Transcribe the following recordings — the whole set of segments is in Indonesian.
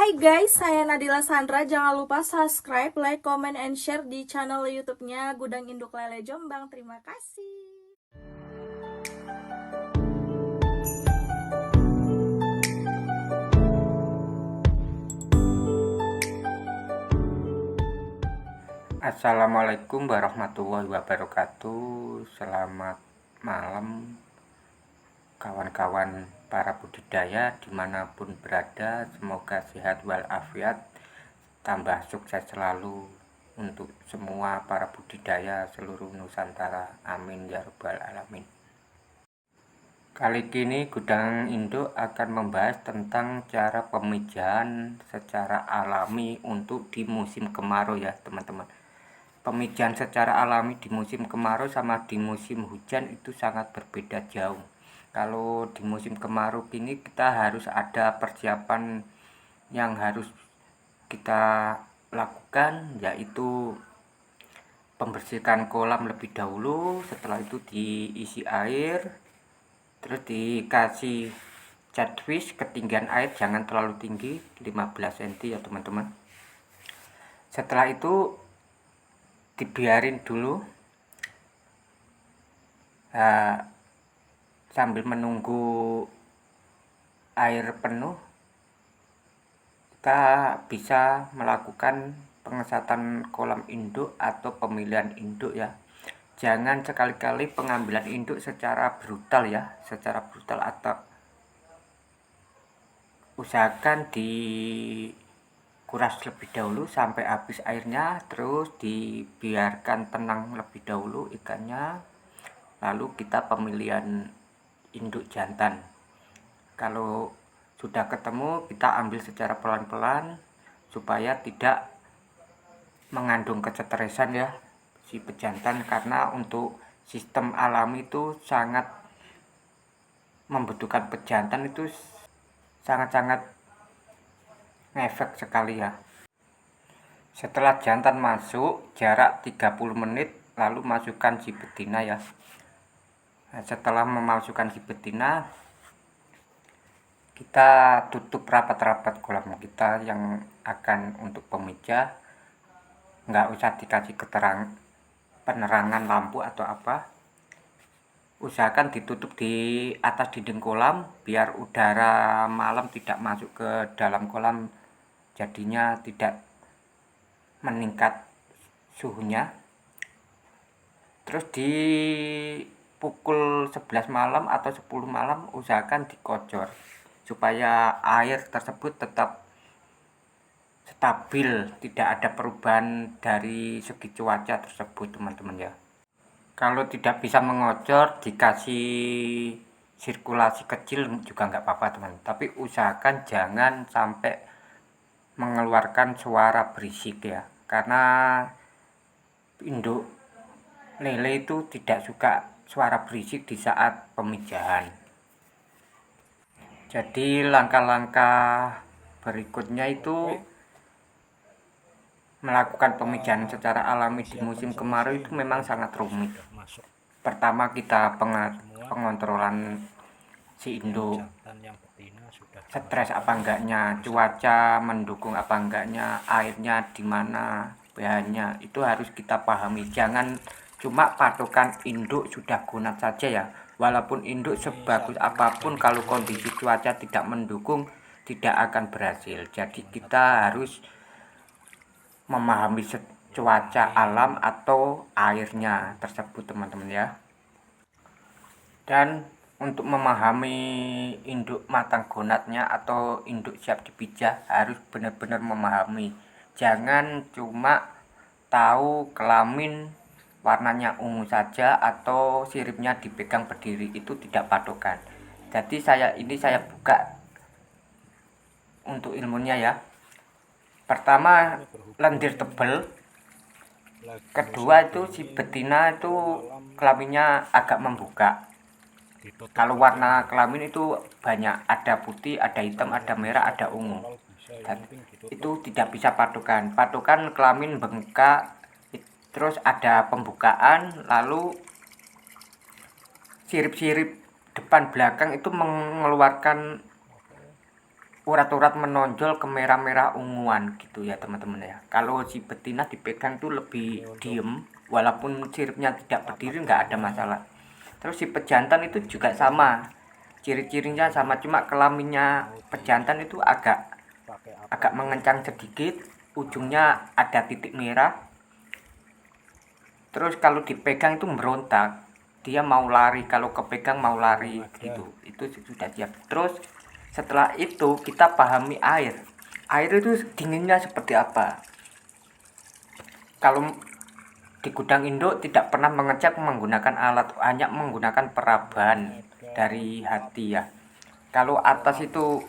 Hai guys, saya Nadila Sandra. Jangan lupa subscribe, like, comment, and share di channel YouTube-nya Gudang Induk Lele Jombang. Terima kasih. Assalamualaikum warahmatullahi wabarakatuh. Selamat malam kawan-kawan para budidaya dimanapun berada. Semoga sehat walafiat, tambah sukses selalu untuk semua para budidaya seluruh Nusantara. Amin ya rabbal alamin. Kali ini Gudang Induk akan membahas tentang cara pemijahan secara alami untuk di musim kemarau ya teman-teman. Pemijahan secara alami di musim kemarau sama di musim hujan itu sangat berbeda jauh. Kalau di musim kemarau ini kita harus ada persiapan yang harus kita lakukan, yaitu pembersihan kolam lebih dahulu. Setelah itu diisi air, terus dikasih catfish. Ketinggian air jangan terlalu tinggi, 15 cm ya teman-teman. Setelah itu dibiarin dulu, sambil menunggu air penuh kita bisa melakukan pengesatan kolam induk atau pemilihan induk ya. Jangan sekali-kali pengambilan induk secara brutal ya, atau usahakan dikuras lebih dahulu sampai habis airnya, terus dibiarkan tenang lebih dahulu ikannya, lalu kita pemilihan induk jantan. Kalau sudah ketemu kita ambil secara pelan-pelan supaya tidak mengandung kesetresan ya si pejantan, karena untuk sistem alami itu sangat membutuhkan pejantan, itu sangat-sangat ngefek sekali ya. Setelah jantan masuk jarak 30 menit lalu masukkan si betina ya. Nah, setelah memasukkan si betina, kita tutup rapat-rapat kolam kita yang akan untuk pemijah. Nggak usah dikasih penerangan lampu atau apa. Usahakan ditutup di atas dinding kolam biar udara malam tidak masuk ke dalam kolam, jadinya tidak meningkat suhunya. Terus di pukul 11 malam atau 10 malam usahakan dikocor supaya air tersebut tetap stabil, tidak ada perubahan dari segi cuaca tersebut teman-teman ya. Kalau tidak bisa mengocor, dikasih sirkulasi kecil juga nggak apa-apa teman, tapi usahakan jangan sampai mengeluarkan suara berisik ya, karena induk lele itu tidak suka suara berisik di saat pemijahan. Jadi langkah-langkah berikutnya itu melakukan pemijahan secara alami di musim kemarau itu memang sangat rumit. Pertama kita pengontrolan si induk, stres apa enggaknya, cuaca mendukung apa enggaknya, airnya di mana, pH-nya itu harus kita pahami. Jangan cuma patokan induk sudah gunat saja ya. Walaupun induk sebagus apapun, kalau kondisi cuaca tidak mendukung tidak akan berhasil. Jadi kita harus memahami cuaca alam atau airnya tersebut teman-teman ya. Dan untuk memahami induk matang gonatnya atau induk siap dipijah harus benar-benar memahami. Jangan cuma tahu kelamin warnanya ungu saja atau siripnya dipegang berdiri, itu tidak patokan. Jadi saya buka untuk ilmunya ya. Pertama, lendir tebal. Kedua itu si betina itu kelaminnya agak membuka. Kalau warna kelamin itu banyak, ada putih, ada hitam, ada merah, ada ungu. Dan itu tidak bisa patokan. Patokan kelamin bengkak, terus ada pembukaan, lalu sirip-sirip depan belakang itu mengeluarkan urat-urat menonjol kemerah-merah unguan gitu ya teman-teman ya. Kalau si betina dipegang tuh lebih diem, walaupun siripnya tidak berdiri nggak ada masalah. Terus si pejantan itu juga sama, ciri-cirinya sama, cuma kelaminnya pejantan itu agak mengencang sedikit, ujungnya ada titik merah. Terus kalau dipegang itu merontak, dia mau lari, kalau kepegang mau lari gitu, itu sudah siap. Terus setelah itu kita pahami air itu dinginnya seperti apa. Kalau di gudang induk tidak pernah mengecek menggunakan alat, hanya menggunakan peraban dari hati ya. Kalau atas itu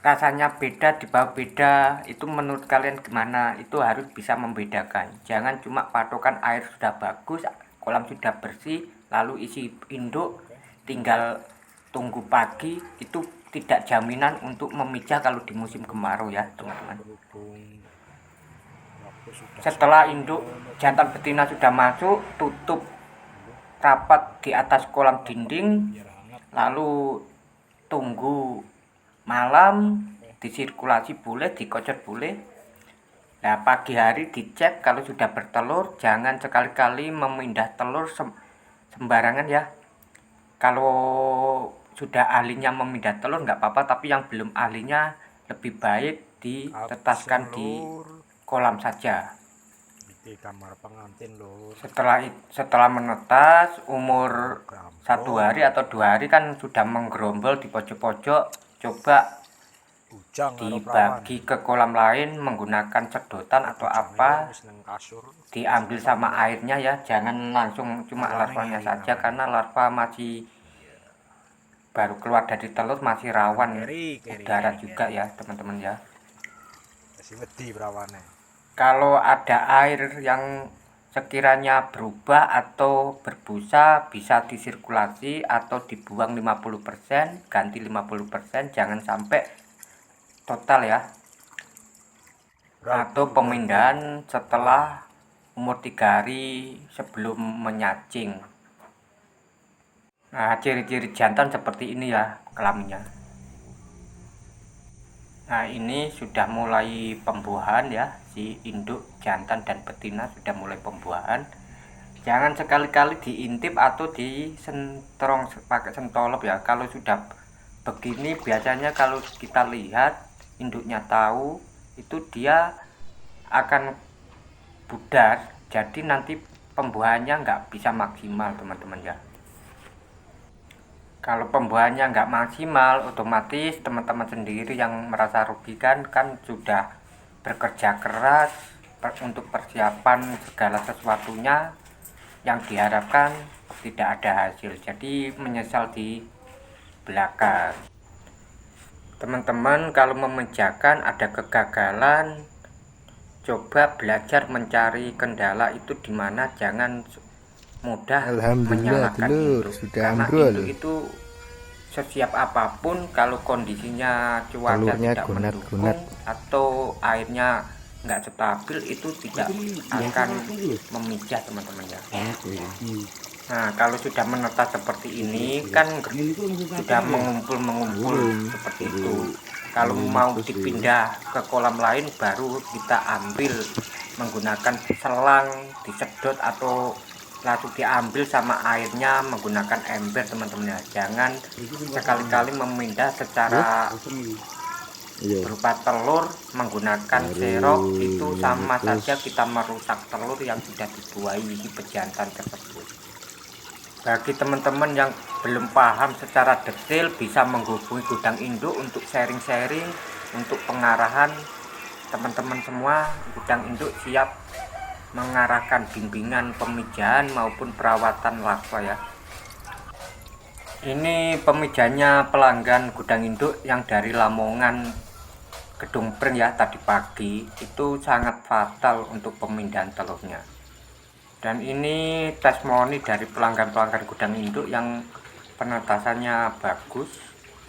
rasanya beda, di bawah beda, itu menurut kalian gimana? Itu harus bisa membedakan. Jangan cuma patokan air sudah bagus, kolam sudah bersih, lalu isi induk tinggal tunggu pagi, itu tidak jaminan untuk memijah kalau di musim kemarau ya teman-teman. Setelah induk jantan betina sudah masuk, tutup rapat di atas kolam dinding, lalu tunggu malam, disirkulasi boleh, dikocok boleh. Nah, pagi hari dicek kalau sudah bertelur, jangan sekali-kali memindah telur sembarangan ya. Kalau sudah ahlinya memindah telur nggak apa-apa, tapi yang belum ahlinya lebih baik ditetaskan di kolam saja. Di kamar pengantin lur. Setelah menetas umur 1 hari atau 2 hari kan sudah menggerombol di pojok-pojok, coba dibagi ke kolam lain menggunakan sedotan atau apa, diambil sama airnya ya, jangan langsung cuma larvanya saja, karena larva masih baru keluar dari telur, masih rawan udara juga ya teman-teman ya. Kalau ada air yang sekiranya berubah atau berbusa, bisa disirkulasi atau dibuang 50%, ganti 50%, jangan sampai total ya. Atau pemindahan setelah umur 3 hari sebelum menyacing. Nah, ciri-ciri jantan seperti ini ya kelaminnya. Nah, ini sudah mulai pembuahan ya, si induk jantan dan betina sudah mulai pembuahan. Jangan sekali-kali diintip atau disentrong pakai sentolop ya. Kalau sudah begini biasanya kalau kita lihat induknya tahu, itu dia akan pudar, jadi nanti pembuahannya nggak bisa maksimal teman-teman ya. Kalau pembuahannya nggak maksimal, otomatis teman-teman sendiri yang merasa rugikan, kan sudah bekerja keras untuk persiapan segala sesuatunya, yang diharapkan tidak ada hasil, jadi menyesal di belakang. Teman-teman kalau memejakan ada kegagalan, coba belajar mencari kendala itu di mana, jangan mudah menyalahkan induk, karena induk itu sesiap apapun kalau kondisinya cuaca tidak mendukung atau airnya nggak stabil, itu tidak akan memijah teman-teman ya. Nah, kalau sudah menetas seperti ini kan sudah mengumpul seperti itu. Kalau mau dipindah ke kolam lain baru kita ambil menggunakan selang, disedot atau lalu diambil sama airnya menggunakan ember teman-teman ya. Jangan sekali-kali memindah secara berupa telur menggunakan serok, itu sama saja kita merusak telur yang sudah dibuahi si pejantan tersebut. Bagi teman-teman yang belum paham secara detail, bisa menghubungi gudang induk untuk sharing-sharing, untuk pengarahan. Teman-teman semua, gudang induk siap mengarahkan bimbingan pemijahan maupun perawatan larva ya. Ini pemijahannya pelanggan gudang induk yang dari Lamongan Gedung Pring ya, tadi pagi. Itu sangat fatal untuk pemindahan telurnya. Dan ini testimoni dari pelanggan-pelanggan gudang induk yang penetasannya bagus.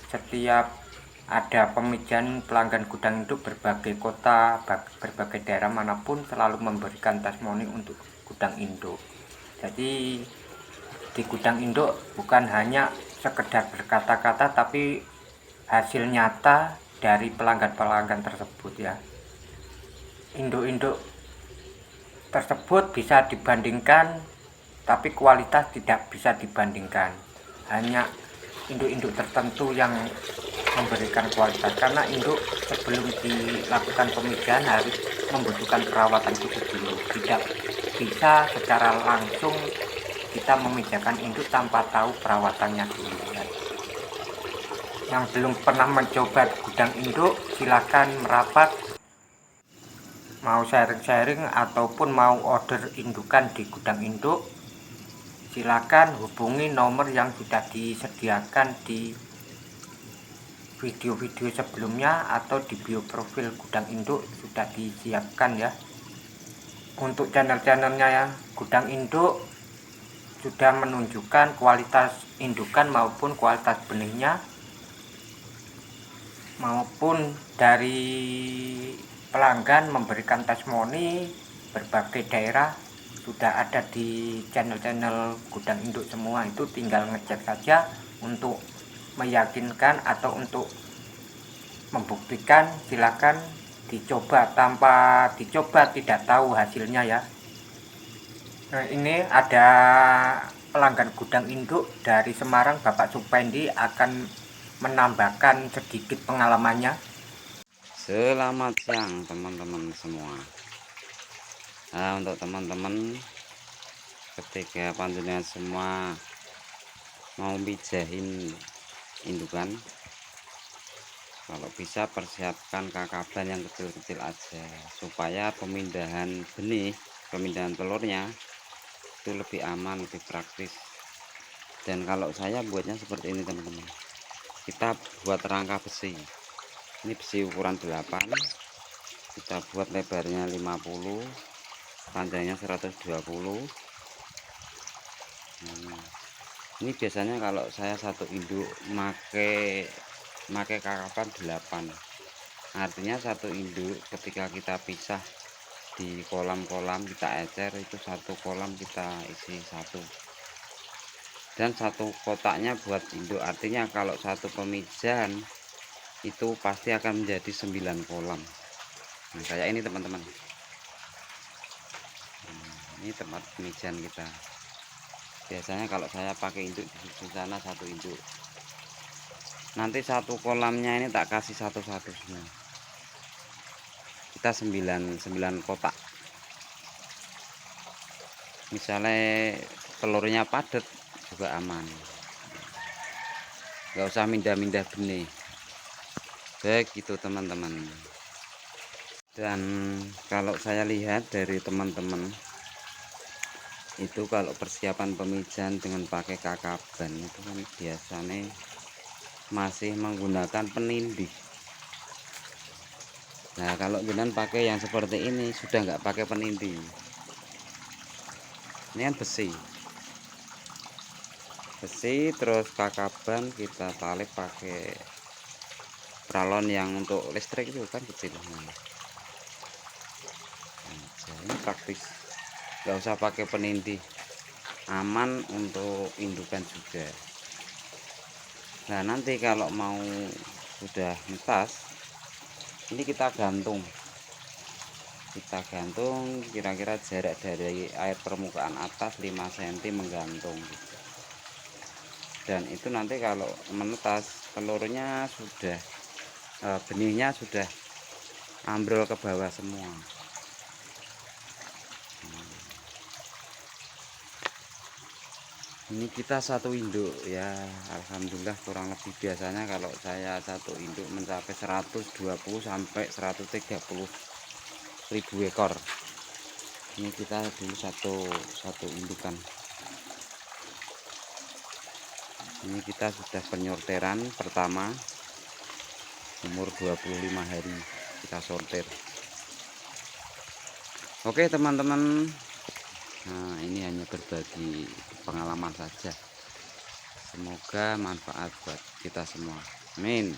Setiap ada pemijahan pelanggan gudang induk berbagai kota, berbagai daerah manapun selalu memberikan testimoni untuk gudang induk. Jadi di gudang induk bukan hanya sekedar berkata-kata, tapi hasil nyata dari pelanggan-pelanggan tersebut ya. Induk-induk tersebut bisa dibandingkan, tapi kualitas tidak bisa dibandingkan. Hanya induk-induk tertentu yang memberikan kualitas, karena induk sebelum dilakukan pemijahan harus membutuhkan perawatan khusus dulu. Tidak bisa secara langsung kita memijahkan induk tanpa tahu perawatannya dulu ya. Yang belum pernah mencoba gudang induk, silakan merapat, mau sharing-sharing ataupun mau order indukan di gudang induk, silakan hubungi nomor yang sudah disediakan di video-video sebelumnya atau di bio profil gudang induk sudah disiapkan ya. Untuk channel-channelnya ya, gudang induk sudah menunjukkan kualitas indukan maupun kualitas benihnya, maupun dari pelanggan memberikan testimoni berbagai daerah sudah ada di channel-channel gudang induk semua. Itu tinggal ngecek saja untuk meyakinkan atau untuk membuktikan. Silakan dicoba, tanpa dicoba tidak tahu hasilnya ya. Nah, ini ada pelanggan gudang induk dari Semarang, Bapak Supendi, akan menambahkan sedikit pengalamannya. Selamat siang teman-teman semua. Nah, untuk teman-teman ketika panjenengan semua mau mijahin indukan, kalau bisa persiapkan kakaban yang kecil-kecil aja supaya pemindahan benih, pemindahan telurnya itu lebih aman, lebih praktis. Dan kalau saya buatnya seperti ini teman-teman, kita buat rangka besi. Ini besi ukuran 8, kita buat lebarnya 50, panjangnya 120. Ini biasanya kalau saya satu induk make kakaban 8, artinya satu induk ketika kita pisah di kolam-kolam, kita ecer, itu satu kolam kita isi satu, dan satu kotaknya buat induk. Artinya kalau satu pemijahan itu pasti akan menjadi 9 kolam. Nah, kayak ini teman-teman, ini tempat pemijahan kita. Biasanya kalau saya pakai induk di sana satu induk, nanti satu kolamnya ini tak kasih satu-satu semua. Kita 9 kotak. Misalnya telurnya padat juga aman, nggak usah mindah-mindah benih. Begitu teman-teman. Dan kalau saya lihat dari teman-teman itu, kalau persiapan pemijahan dengan pakai kakaban itu kan biasanya masih menggunakan penindih. Nah, kalau jenengan pakai yang seperti ini sudah nggak pakai penindih. Ini kan besi, terus kakaban kita tarik pakai pralon yang untuk listrik itu kan kecil. Nah, ini praktis, nggak usah pakai penindih, aman untuk indukan juga. Nah, nanti kalau mau sudah netas, ini kita gantung kira-kira jarak dari air permukaan atas 5 cm menggantung. Dan itu nanti kalau menetas, telurnya sudah benihnya sudah ambrol ke bawah semua. Ini kita satu induk ya, alhamdulillah kurang lebih biasanya kalau saya satu induk mencapai 120 sampai 130 ribu ekor. Ini kita dulu satu indukan. Ini kita sudah penyorteran pertama, umur 25 hari kita sortir. Oke teman-teman, nah ini hanya berbagi pengalaman saja, semoga manfaat buat kita semua, amin.